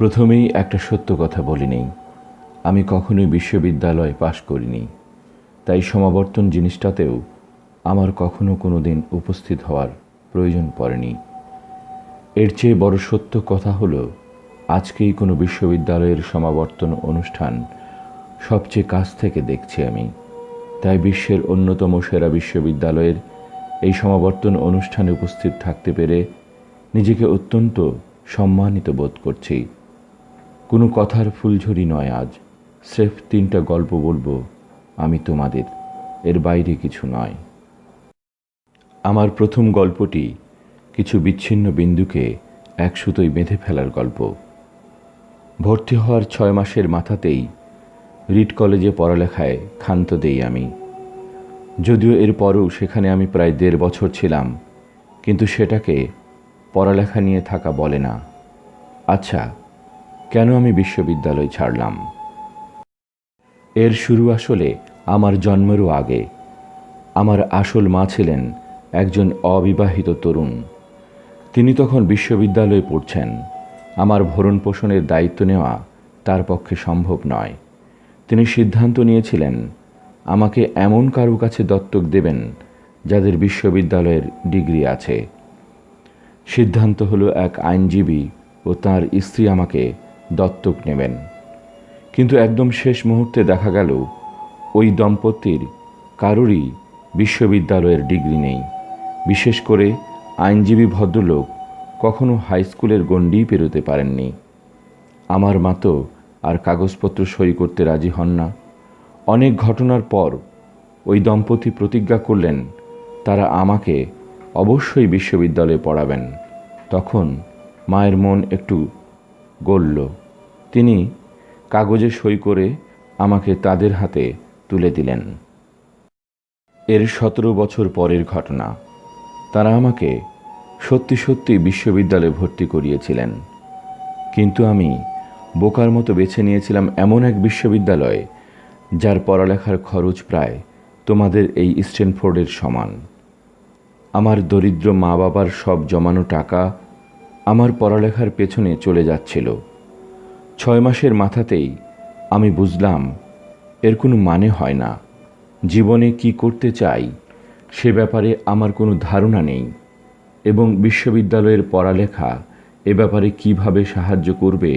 প্রথমেই একটা সত্য কথা বলে নেই, আমি কখনোই বিশ্ববিদ্যালয় পাশ করিনি। তাই সমাবর্তন জিনিসটাতেও আমার কখনো কোনো দিন উপস্থিত হওয়ার প্রয়োজন পড়েনি। এর চেয়ে বড় সত্য কথা হলো, আজকেই কোনো বিশ্ববিদ্যালয়ের সমাবর্তন অনুষ্ঠান সবচেয়ে কাছ থেকে দেখছি আমি। তাই বিশ্বের অন্যতম সেরা বিশ্ববিদ্যালয়ের এই সমাবর্তন অনুষ্ঠানে উপস্থিত থাকতে পেরে নিজেকে অত্যন্ত সম্মানিত বোধ করছি। কোনো কথার ফুলঝুরি নয়, আজ স্রেফ 3টা গল্প বলবো আমি তোমাদের, এর বাইরে কিছু নয়। আমার প্রথম গল্পটি কিছু বিচ্ছিন্ন বিন্দুকে এক সুতোয় বেঁধে ফেলার গল্প। ভর্তি হওয়ার 6 মাসের মাথাতেই রিড কলেজে পড়ালেখায় ক্ষান্ত দেই আমি। যদিও এরপরও সেখানে আমি প্রায় 1.5 বছর ছিলাম, কিন্তু সেটাকে পড়ালেখা নিয়ে থাকা বলে না। আচ্ছা, কেন আমি বিশ্ববিদ্যালয় ছাড়লাম? এর শুরু আসলে আমার জন্মেরও আগে। আমার আসল মা ছিলেন একজন অবিবাহিত তরুণ। তিনি তখন বিশ্ববিদ্যালয়ে পড়ছেন। আমার ভরণ পোষণের দায়িত্ব নেওয়া তার পক্ষে সম্ভব নয়। তিনি সিদ্ধান্ত নিয়েছিলেন আমাকে এমন কারো কাছে দত্তক দেবেন যাদের বিশ্ববিদ্যালয়ের ডিগ্রি আছে। সিদ্ধান্ত হলো এক আইনজীবী ও তার স্ত্রী আমাকে দত্তক নেবেন। কিন্তু একদম শেষ মুহূর্তে দেখা গেল ওই দম্পতির কারোরই বিশ্ববিদ্যালয়ের ডিগ্রি নেই। বিশেষ করে আইনজীবী ভদ্রলোক কখনো হাই স্কুলের গণ্ডিই পেরোতে পারেননি। আমার মা তো আর কাগজপত্র সই করতে রাজি হন না। অনেক ঘটনার পর ওই দম্পতি প্রতিজ্ঞা করলেন তারা আমাকে অবশ্যই বিশ্ববিদ্যালয়ে পড়াবেন। তখন মায়ের মন একটু গলল। তিনি কাগজে সই করে আমাকে তাদের হাতে তুলে দিলেন। এর 17 বছর পরের ঘটনা। তারা আমাকে সত্যি সত্যি বিশ্ববিদ্যালয়ে ভর্তি করিয়েছিলেন, কিন্তু আমি বোকার মতো বেছে নিয়েছিলাম এমন এক বিশ্ববিদ্যালয় যার পড়ালেখার খরচ প্রায় তোমাদের এই স্ট্যানফোর্ডের সমান। আমার দরিদ্র মা বাবার সব জমানো টাকা আমার পড়ালেখার পেছনে চলে যাচ্ছিল। 6 মাসের মাথাতেই আমি বুঝলাম এর কোনো মানে হয় না। জীবনে কি করতে চাই সে ব্যাপারে আমার কোনো ধারণা নেই, এবং বিশ্ববিদ্যালয়ের পড়ালেখা এ ব্যাপারে কিভাবে সাহায্য করবে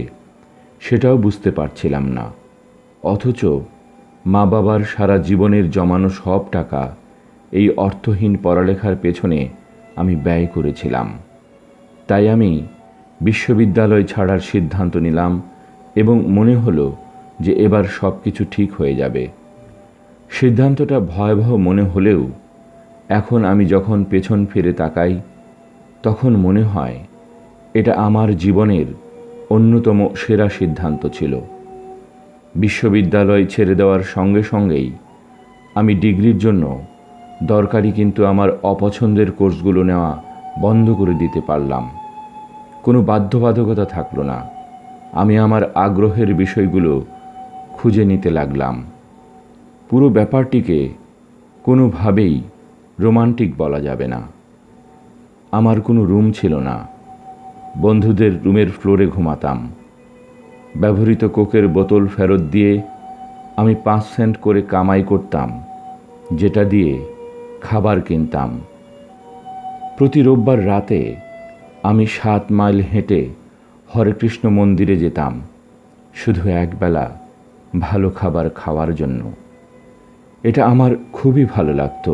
সেটাও বুঝতে পারছিলাম না। অথচ মা বাবার সারা জীবনের জমানো সব টাকা এই অর্থহীন পড়ালেখার পেছনে আমি ব্যয় করেছিলাম। তাই আমি বিশ্ববিদ্যালয় ছাড়ার সিদ্ধান্ত নিলাম এবং মনে হলো যে এবার সব কিছু ঠিক হয়ে যাবে। সিদ্ধান্তটা ভয়াবহ মনে হলেও এখন আমি যখন পেছন ফিরে তাকাই তখন মনে হয় এটা আমার জীবনের অন্যতম সেরা সিদ্ধান্ত ছিল। বিশ্ববিদ্যালয় ছেড়ে দেওয়ার সঙ্গে সঙ্গেই আমি ডিগ্রির জন্য দরকারি কিন্তু আমার অপছন্দের কোর্সগুলো নেওয়া বন্ধ করে দিতে পারলাম। কোনো বাধ্যবাধকতা থাকলো না। আমি আমার আগ্রহের বিষয়গুলো খুঁজে নিতে লাগলাম। পুরো ব্যাপারটিকে কোনোভাবেই রোমান্টিক বলা যাবে না। আমার কোনো রুম ছিল না। বন্ধুদের রুমের ফ্লোরে ঘুমাতাম। ব্যবহৃত কোকের বোতল ফেরত দিয়ে আমি 5 সেন্ট করে কামাই করতাম, যেটা দিয়ে খাবার কিনতাম। প্রতি রোববার রাতে আমি 7 মাইল হেঁটে হরেকৃষ্ণ মন্দিরে যেতাম, শুধু একবেলা ভালো খাবার খাওয়ার জন্য। এটা আমার খুবই ভালো লাগতো।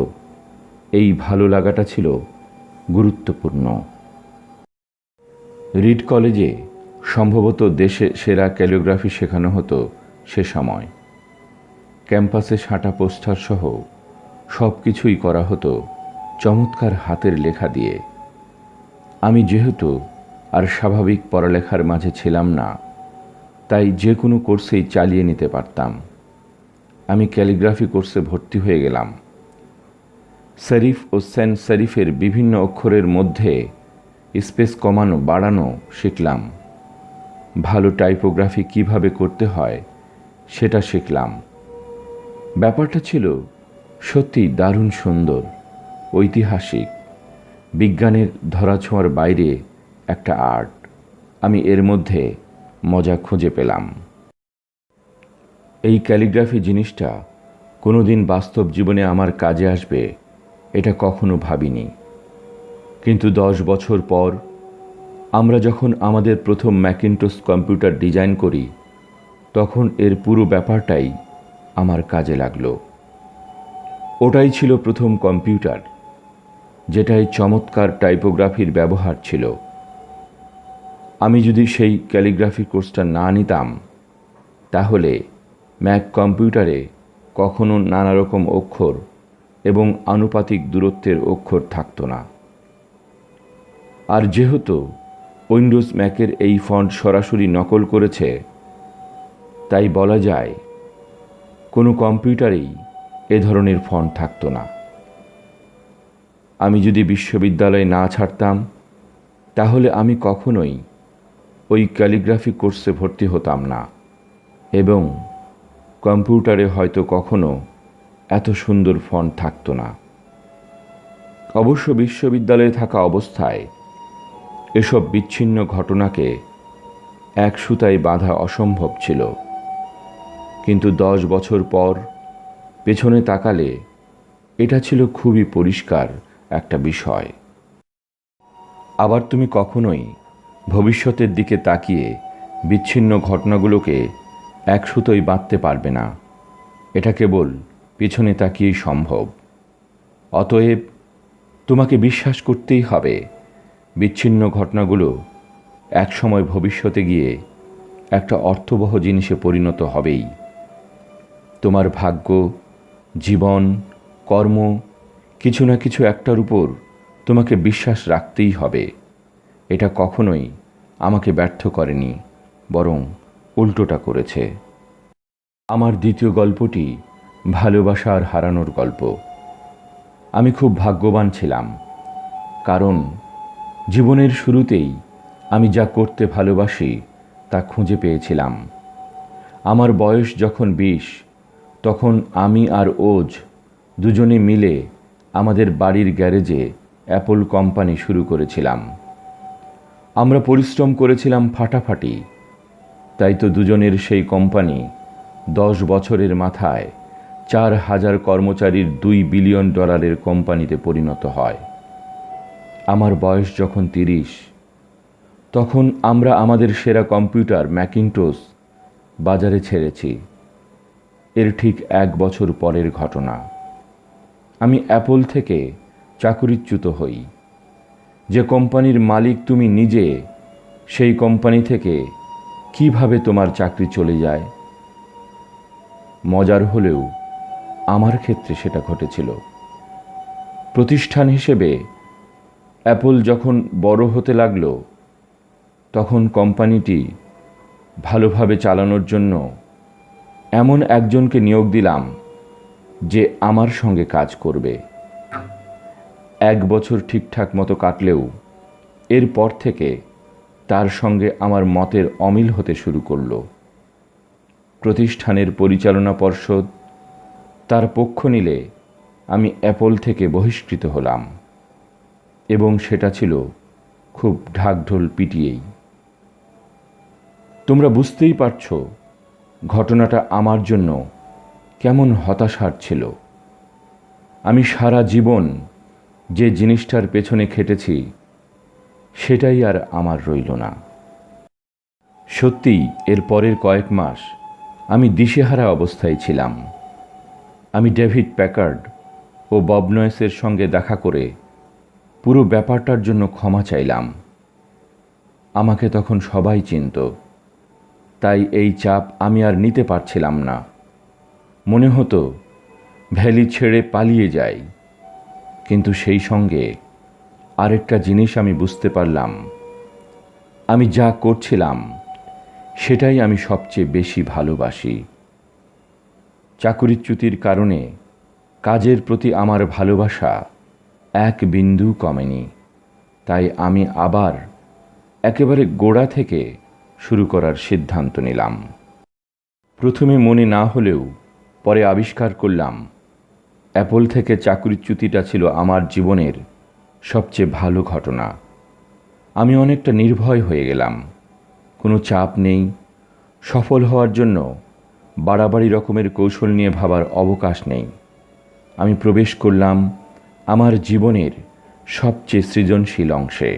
এই ভালো লাগাটা ছিল গুরুত্বপূর্ণ। রিড কলেজে সম্ভবত দেশে সেরা ক্যালিগ্রাফি শেখানো হতো সে সময়। ক্যাম্পাসে সাঁটা পোস্টার সহ সব কিছুই করা হতো চমৎকার হাতের লেখা দিয়ে। আমি যেহেতু আর স্বাভাবিক পড়ালেখার মাঝে ছিলাম না, তাই যে কোনো কোর্সেই চালিয়ে নিতে পারতাম। আমি ক্যালিগ্রাফি কোর্সে ভর্তি হয়ে গেলাম। সেরিফ ও সেন্ট সেরিফের বিভিন্ন অক্ষরের মধ্যে স্পেস কমানো বাড়ানো শিখলাম। ভালো টাইপোগ্রাফি কিভাবে করতে হয় সেটা শিখলাম। ব্যাপারটা ছিল সত্যি দারুণ সুন্দর, ঐতিহাসিক, বিজ্ঞানের ধরাছোঁয়ার বাইরে একটা আর্ট। আমি এর মধ্যে মজা খুঁজে পেলাম। এই ক্যালিগ্রাফি জিনিসটা কোনো দিন বাস্তব জীবনে আমার কাজে আসবে এটা কখনো ভাবিনি। কিন্তু 10 বছর পর আমরা যখন আমাদের প্রথম ম্যাকিনটশ কম্পিউটার ডিজাইন করি, তখন এর পুরো ব্যাপারটাই আমার কাজে লাগলো। ওটাই ছিল প্রথম কম্পিউটার যেটাই চমৎকার টাইপোগ্রাফির ব্যবহার ছিল। আমি যদি সেই ক্যালিগ্রাফি কোর্সটা না নিতাম, তাহলে ম্যাক কম্পিউটারে কখনো নানা রকম অক্ষর এবং আনুপাতিক দূরত্বের অক্ষর থাকতো না। আর যেহেতু উইন্ডোজ ম্যাকের এই ফন্ট সরাসরি নকল করেছে, তাই বলা যায় কোনো কম্পিউটারেই এ ধরনের ফন্ট থাকতো না। আমি যদি বিশ্ববিদ্যালয়ে না ছাড়তাম, তাহলে আমি কখনোই ওই ক্যালিগ্রাফি কোর্সে ভর্তি হতাম না এবং কম্পিউটারে হয়তো কখনো এত সুন্দর ফন্ট থাকতো না। অবশ্য বিশ্ববিদ্যালয়ে থাকা অবস্থায় এসব বিচ্ছিন্ন ঘটনাকে এক সুতায় বাঁধা অসম্ভব ছিল, কিন্তু 10 বছর পর পেছনে তাকালে এটা ছিল খুবই পরিষ্কার একটা বিষয়। আবার তুমি কখনোই ভবিষ্যতের দিকে তাকিয়ে বিচ্ছিন্ন ঘটনাগুলোকে এক সুতোয় বাঁধতে পারবে না। এটা কেবল পেছনে তাকিয়েই সম্ভব। অতএব তোমাকে বিশ্বাস করতেই হবে বিচ্ছিন্ন ঘটনাগুলো একসময় ভবিষ্যতে গিয়ে একটা অর্থবহ জিনিসে পরিণত হবেই। তোমার ভাগ্য, জীবন, কর্ম, কিছু না কিছু একটার উপর তোমাকে বিশ্বাস রাখতেই হবে। এটা কখনোই আমাকে ব্যর্থ করেনি, বরং উল্টোটা করেছে। আমার দ্বিতীয় গল্পটি ভালোবাসা আর হারানোর গল্প। আমি খুব ভাগ্যবান ছিলাম, কারণ জীবনের শুরুতেই আমি যা করতে ভালোবাসি তা খুঁজে পেয়েছিলাম। আমার বয়স যখন 20, তখন আমি আর ওজ দুজনে মিলে আমাদের বাড়ির গ্যারেজে অ্যাপল কোম্পানি শুরু করেছিলাম। আমরা পরিশ্রম করেছিলাম ফাটাফাটি, তাই তো দুজনের সেই কোম্পানি 10 বছরের মাথায় 4,000 কর্মচারীর $2 বিলিয়ন কোম্পানিতে পরিণত হয়। আমার বয়স যখন 30, তখন আমরা আমাদের সেরা কম্পিউটার ম্যাকিনটশ বাজারে ছেড়েছি। এর ঠিক 1 বছর পরের ঘটনা। আমি অ্যাপল থেকে চাকরিচ্যুত হই। যে কোম্পানির মালিক তুমি নিজে, সেই কোম্পানি থেকে কিভাবে তোমার চাকরি চলে যায়? মজার হলেও আমার ক্ষেত্রে সেটা ঘটেছিল। প্রতিষ্ঠান হিসেবে অ্যাপল যখন বড় হতে লাগলো, তখন কোম্পানিটি ভালোভাবে চালানোর জন্য এমন একজনকে নিয়োগ দিলাম যে আমার সঙ্গে কাজ করবে। 1 বছর ঠিকঠাক মতো কাটলেও এরপর থেকে তার সঙ্গে আমার মতের অমিল হতে শুরু করলো। প্রতিষ্ঠানের পরিচালনা পর্ষদ তার পক্ষ নিলে আমি অ্যাপল থেকে বহিষ্কৃত হলাম, এবং সেটা ছিল খুব ঢাকঢোল পিটিয়েই। তোমরা বুঝতেই পারছো ঘটনাটা আমার জন্য কেমন হতাশার ছিল। আমি সারা জীবন যে জিনিসটার পেছনে খেটেছি, সেটাই আর আমার রইল না। সত্যিই এর পরের কয়েক মাস আমি দিশেহারা অবস্থায় ছিলাম। আমি ডেভিড প্যাকার্ড ও বব নয়েসের সঙ্গে দেখা করে পুরো ব্যাপারটার জন্য ক্ষমা চাইলাম। আমাকে তখন সবাই চিনত, তাই এই চাপ আমি আর নিতে পারছিলাম না। মনে হতো ভ্যালি ছেড়ে পালিয়ে যাই। কিন্তু সেই সঙ্গে আরেকটা জিনিস আমি বুঝতে পারলাম, আমি যা করছিলাম সেটাই আমি সবচেয়ে বেশি ভালোবাসি। চাকরিচ্যুতির কারণে কাজের প্রতি আমার ভালোবাসা এক বিন্দু কমেনি। তাই আমি আবার একেবারে গোড়া থেকে শুরু করার সিদ্ধান্ত নিলাম। প্রথমে মনে না হলেও পরে আবিষ্কার করলাম, অ্যাপল থেকে চাকরিচ্যুতিটা ছিল আমার জীবনের সবচেয়ে ভালো ঘটনা। আমি অনেকটা নির্ভয় হয়ে গেলাম। কোনো চাপ নেই। সফল হওয়ার জন্য বাড়াবাড়ি রকমের কৌশল নিয়ে ভাবার অবকাশ নেই। আমি প্রবেশ করলাম আমার জীবনের সবচেয়ে সৃজনশীল অংশে।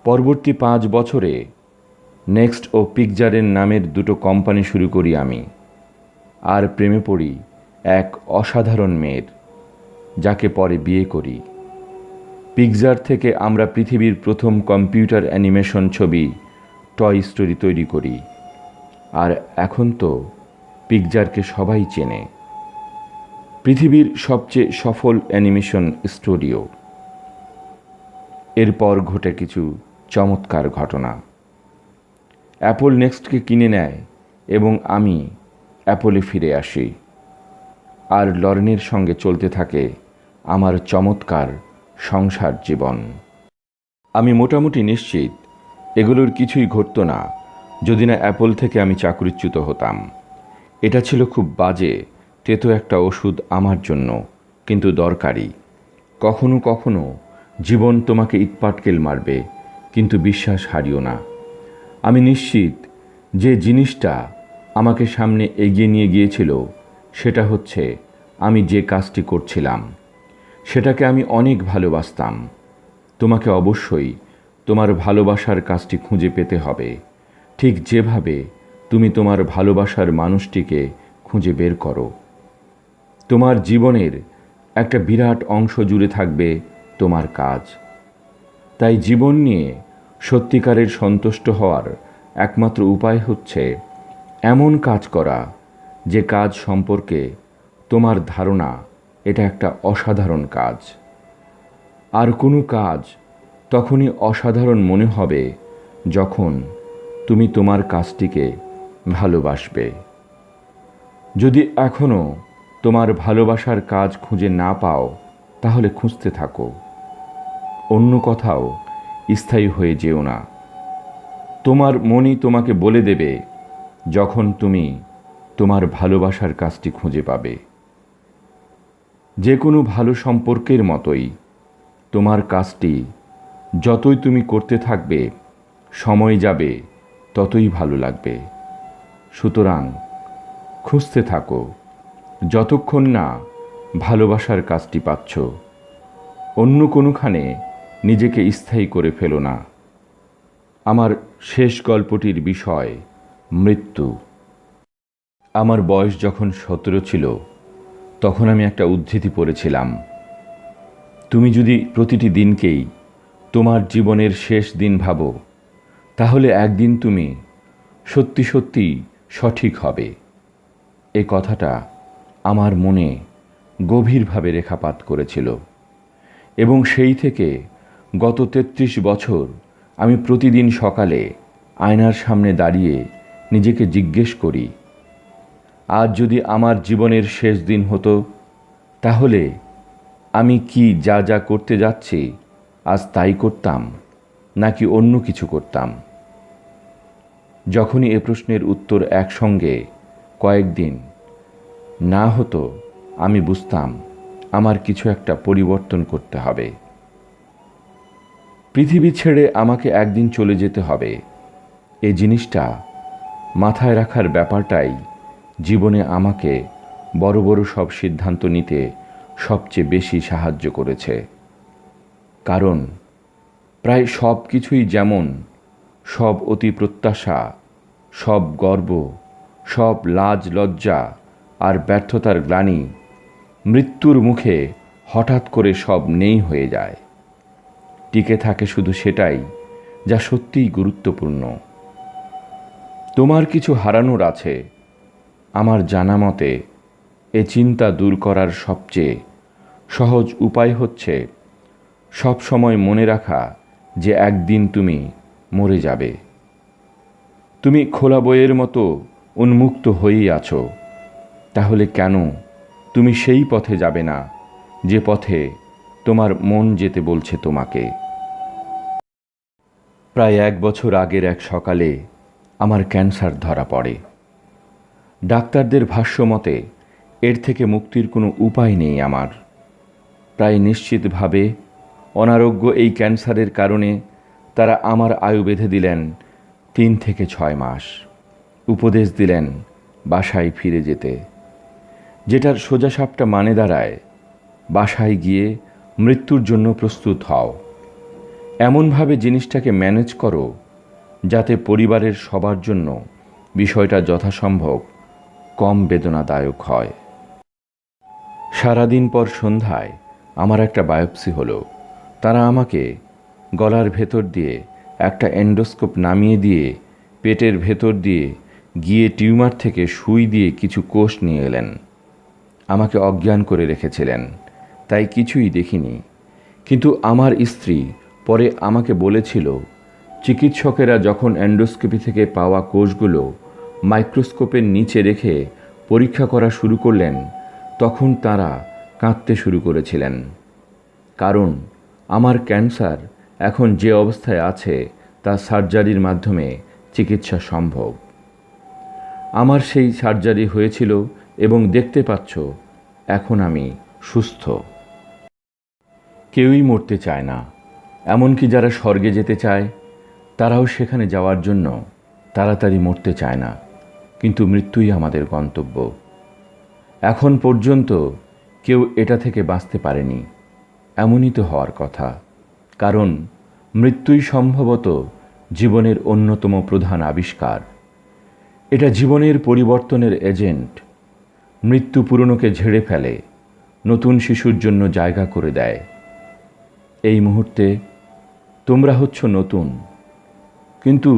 পরবর্তী 5 বছরে নেক্সট ও পিকজারের নামের দুটো কোম্পানি শুরু করি আমি, আর প্রেমে পড়ি এক অসাধারণ মেয়ের, যাকে পরে বিয়ে করি। পিকজার থেকে আমরা পৃথিবীর প্রথম কম্পিউটার অ্যানিমেশন ছবি টয় স্টোরি তৈরি করি, আর এখন তো পিকজারকে সবাই চেনে, পৃথিবীর সবচেয়ে সফল অ্যানিমেশন স্টুডিও। এরপর ঘটে কিছু চমৎকার ঘটনা। অ্যাপল নেক্সটকে কিনে নেয় এবং আমি অ্যাপলে ফিরে আসি, আর লরেনের সঙ্গে চলতে থাকে আমার চমৎকার সংসার জীবন। আমি মোটামুটি নিশ্চিত এগুলোর কিছুই ঘটত না যদি না অ্যাপল থেকে আমি চাকরিচ্যুত হতাম। এটা ছিল খুব বাজে তেতো একটা ওষুধ আমার জন্য, কিন্তু দরকারি। কখনো কখনো জীবন তোমাকে ইটপাটকেল মারবে, কিন্তু বিশ্বাস হারিও না। আমি নিশ্চিত যে জিনিসটা আমাকে সামনে এগিয়ে নিয়ে গিয়েছিল সেটা হচ্ছে আমি যে কাজটি করছিলাম সেটাকে আমি অনেক ভালোবাসতাম। তোমাকে অবশ্যই তোমার ভালোবাসার কাজটি খুঁজে পেতে হবে, ঠিক যেভাবে তুমি তোমার ভালোবাসার মানুষটিকে খুঁজে বের করো। তোমার জীবনের একটা বিরাট অংশ জুড়ে থাকবে তোমার কাজ। তাই জীবন নিয়ে সত্যিকারের সন্তুষ্ট হওয়ার একমাত্র উপায় হচ্ছে এমন কাজ করা যে কাজ সম্পর্কে তোমার ধারণা এটা একটা অসাধারণ কাজ। আর কোনো কাজ তখনই অসাধারণ মনে হবে যখন তুমি তোমার কাজটিকে ভালোবাসবে। যদি এখনও তোমার ভালোবাসার কাজ খুঁজে না পাও, তাহলে খুঁজতে থাকো, অন্য কোথাও স্থায়ী হয়ে যেও না। তোমার মনই তোমাকে বলে দেবে যখন তুমি তোমার ভালোবাসার কাজটি খুঁজে পাবে। যে কোনো ভালো সম্পর্কের মতোই তোমার কাজটি যতই তুমি করতে থাকবে, সময় যাবে ততই ভালো লাগবে। সুতরাং খুঁজতে থাকো যতক্ষণ না ভালোবাসার কাজটি পাচ্ছ। অন্য কোনোখানে নিজেকে স্থায়ী করে ফেলো না। আমার শেষ গল্পটির বিষয় মৃত্যু। আমার বয়স যখন 17 ছিল তখন আমি একটা উদ্ধৃতি পড়েছিলাম, তুমি যদি প্রতিটি দিনকেই তোমার জীবনের শেষ দিন ভাবো, তাহলে একদিন তুমি সত্যি সত্যি সঠিক হবে। এ কথাটা আমার মনে গভীরভাবে রেখাপাত করেছিল এবং সেই থেকে গত 33 বছর আমি প্রতিদিন সকালে আয়নার সামনে দাঁড়িয়ে নিজেকে জিজ্ঞেস করি, আজ যদি আমার জীবনের শেষ দিন হতো তাহলে আমি কি যা যা করতে যাচ্ছি আজ তাই করতাম, নাকি অন্য কিছু করতাম? যখনই এ প্রশ্নের উত্তর একসঙ্গে কয়েকদিন না হতো, আমি বুঝতাম আমার কিছু একটা পরিবর্তন করতে হবে। পৃথিবী ছেড়ে আমাকে একদিন চলে যেতে হবে, এই জিনিসটা মাথায় রাখার ব্যাপারটাই জীবনে আমাকে বড় বড় সব সিদ্ধান্ত নিতে সবচেয়ে বেশি সাহায্য করেছে। কারণ প্রায় সব কিছুই যেমন সব অতি প্রত্যাশা, সব গর্ব, সব লাজ লজ্জা আর ব্যর্থতার গ্লানি মৃত্যুর মুখে হঠাৎ করে সব নেই হয়ে যায়। টিকে থাকে শুধু সেটাই যা সত্যিই গুরুত্বপূর্ণ। তোমার কিছু হারানোর আছে, আমার জানা মতে এ চিন্তা দূর করার সবচেয়ে সহজ উপায় হচ্ছে সব সময় মনে রাখা যে একদিন তুমি মরে যাবে। তুমি খোলা বইয়ের মতো উন্মুক্ত হয়েই আছো, তাহলে কেন তুমি সেই পথে যাবে না যে পথে তোমার মন যেতে বলছে তোমাকে? প্রায় 1 বছর আগের এক সকালে আমার ক্যান্সার ধরা পড়ে। ডাক্তারদের ভাষ্য মতে এর থেকে মুক্তির কোনো উপায় নেই আমার। প্রায় নিশ্চিতভাবে অনারোগ্য এই ক্যান্সারের কারণে তারা আমার আয়ু বেঁধে দিলেন 3 থেকে 6 মাস। উপদেশ দিলেন বাসায় ফিরে যেতে, যেটার সোজাসাপটা মানে দাঁড়ায় বাসায় গিয়ে মৃত্যুর জন্য প্রস্তুত হও। এমনভাবে জিনিসটাকে ম্যানেজ করো যাতে পরিবারের সবার জন্য বিষয়টা যথাসম্ভব কম বেদনাদায়ক হয়। সারাদিন পর সন্ধ্যায় আমার একটা বায়োপসি হলো। তারা আমাকে গলার ভেতর দিয়ে একটা এন্ডোস্কোপ নামিয়ে দিয়ে পেটের ভেতর দিয়ে গিয়ে টিউমার থেকে সুই দিয়ে কিছু কোষ নিয়ে এলেন। আমাকে অজ্ঞান করে রেখেছিলেন, তাই কিছুই দেখিনি। কিন্তু আমার স্ত্রী পরে আমাকে বলেছিল, চিকিৎসকেরা যখন এন্ডোস্কোপি থেকে পাওয়া কোষগুলো মাইক্রোস্কোপের নিচে রেখে পরীক্ষা করা শুরু করলেন, তখন তারা কাঁদতে শুরু করেছিলেন। কারণ আমার ক্যান্সার এখন যে অবস্থায় আছে তা সার্জারির মাধ্যমে চিকিৎসা সম্ভব। আমার সেই সার্জারি হয়েছিল এবং দেখতে পাচ্ছ এখন আমি সুস্থ। কেউই মরতে চায় না, এমনকি যারা স্বর্গে যেতে চায় তারাও সেখানে যাওয়ার জন্য তাড়াতাড়ি মরতে চায় না। কিন্তু মৃত্যুই আমাদের গন্তব্য। এখন পর্যন্ত কেউ এটা থেকে বাঁচতে পারেনি। এমনই তো হওয়ার কথা, কারণ মৃত্যুই সম্ভবত জীবনের অন্যতম প্রধান আবিষ্কার। এটা জীবনের পরিবর্তনের এজেন্ট। মৃত্যু পুরনোকে ঝেড়ে ফেলে, নতুন শিশুর জন্য জায়গা করে দেয়। এই মুহূর্তে তোমরা হচ্ছ নতুন, কিন্তু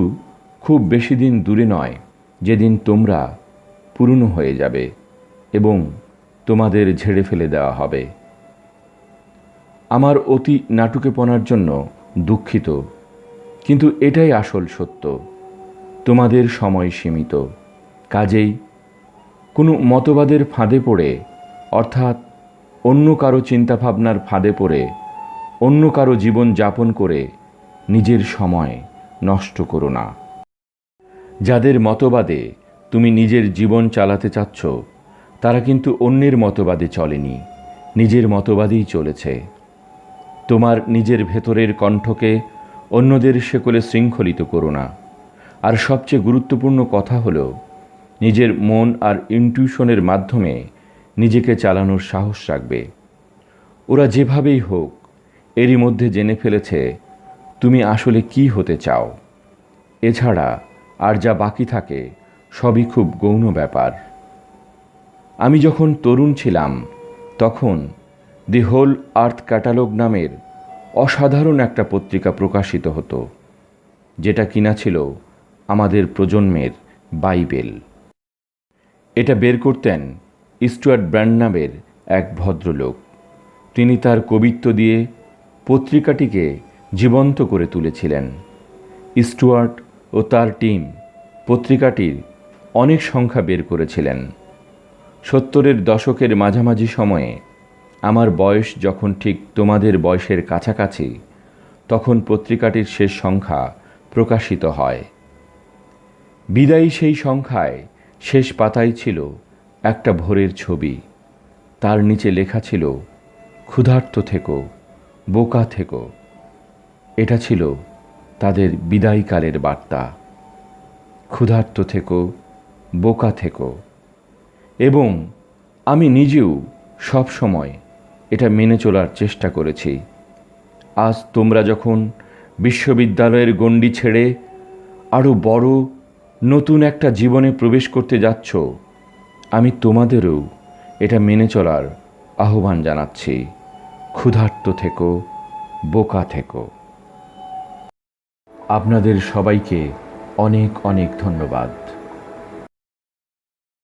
খুব বেশি দিন দূরে নয় যেদিন তোমরা পুরনো হয়ে যাবে এবং তোমাদের ঝেড়ে ফেলে দেওয়া হবে। আমার অতি নাটুকেপনার জন্য দুঃখিত, কিন্তু এটাই আসল সত্য। তোমাদের সময় সীমিত, কাজেই কোনো মতবাদের ফাঁদে পড়ে, অর্থাৎ অন্য কারো চিন্তাভাবনার ফাঁদে পড়ে অন্য কারো জীবন যাপন করে নিজের সময় নষ্ট করো না। যাদের মতবাদে তুমি নিজের জীবন চালাতে চাচ্ছ তারা কিন্তু অন্যের মতবাদে চলেনি, নিজের মতবাদেই চলেছে। তোমার নিজের ভেতরের কণ্ঠকে অন্যদের শেকলে শৃঙ্খলিত করো না। আর সবচেয়ে গুরুত্বপূর্ণ কথা হলো, নিজের মন আর ইনটিউশনের মাধ্যমে নিজেকে চালানোর সাহস রাখবে। ওরা যেভাবেই হোক এরই মধ্যে জেনে ফেলেছে তুমি আসলে কি হতে চাও। এছাড়া আর যা বাকি থাকে সবই খুব গৌণ ব্যাপার। আমি যখন তরুণ ছিলাম তখন দি হোল আর্থ ক্যাটালগ নামের অসাধারণ একটা পত্রিকা প্রকাশিত হতো, যেটা কিনা ছিল আমাদের প্রজন্মের বাইবেল। এটা বের করতেন স্টুয়ার্ট ব্র্যান্ড নামের এক ভদ্রলোক। তিনি তার কবিত্ব দিয়ে পত্রিকাটিকে জীবন্ত করে তুলেছিলেন। স্টুয়ার্ট ও তার টিম পত্রিকাটির অনেক সংখ্যা বের করেছিলেন। 70-এর দশকের মাঝামাঝি সময়ে আমার বয়স যখন ঠিক তোমাদের বয়সের কাছাকাছি, তখন পত্রিকাটির শেষ সংখ্যা প্রকাশিত হয়। বিদায়ী সেই সংখ্যায় শেষ পাতায় ছিল একটা ভোরের ছবি। তার নিচে লেখা ছিল, ক্ষুধার্ত থেকো, বোকা থেকো। এটা ছিল তাদের বিদায়কালের বার্তা। ক্ষুধার্ত থেকো, বোকা থেকো। এবং আমি নিজেও সব সময় এটা মেনে চলার চেষ্টা করেছি। আজ তোমরা যখন বিশ্ববিদ্যালয়ের গণ্ডি ছেড়ে আরও বড় নতুন একটা জীবনে প্রবেশ করতে যাচ্ছ, আমি তোমাদেরও এটা মেনে চলার আহ্বান জানাচ্ছি। ক্ষুধার্ত থেকো, বোকা থেকো। আপনাদের সবাইকে অনেক অনেক ধন্যবাদ।